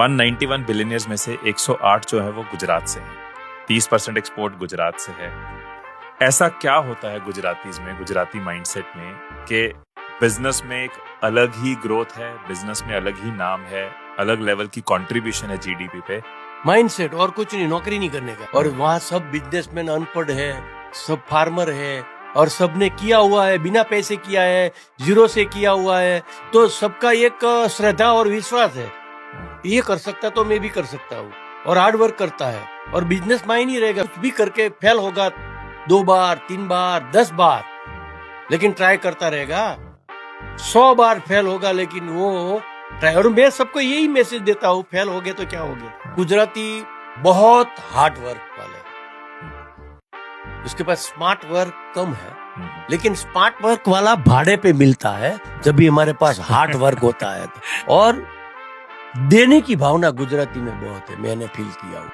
191 billionaires में से 108 जो है वो गुजरात से है। 30% एक्सपोर्ट गुजरात से है। ऐसा क्या होता है गुजरातीज में, गुजराती माइंडसेट में, कि बिजनेस में एक अलग ही ग्रोथ है, बिजनेस में अलग ही नाम है, अलग लेवल की कंट्रीब्यूशन है जीडीपी पे। माइंडसेट और कुछ नहीं, नौकरी नहीं करने का। और वहाँ सब बिजनेसमैन अनपढ़ है, सब फार्मर है, और सबने किया हुआ है, बिना पैसे किया है, जीरो से किया हुआ है। तो सबका एक श्रद्धा और विश्वास है, ये कर सकता तो मैं भी कर सकता हूँ, और हार्ड वर्क करता है। और बिजनेस माइंड नहीं रहेगा, कुछ भी करके फेल होगा 2 बार 3 बार 10 बार, लेकिन ट्राई करता रहेगा। 100 बार फेल होगा, लेकिन वो ट्राई। और मैं सबको यही मैसेज देता हूँ, फेल हो गए तो क्या हो गया। गुजराती बहुत हार्ड वर्क वाले, उसके पास स्मार्ट वर्क कम है, लेकिन स्मार्ट वर्क वाला भाड़े पे मिलता है जब भी हमारे पास हार्ड वर्क होता है। और देने की भावना गुजराती में बहुत है, मैंने फील किया हूँ।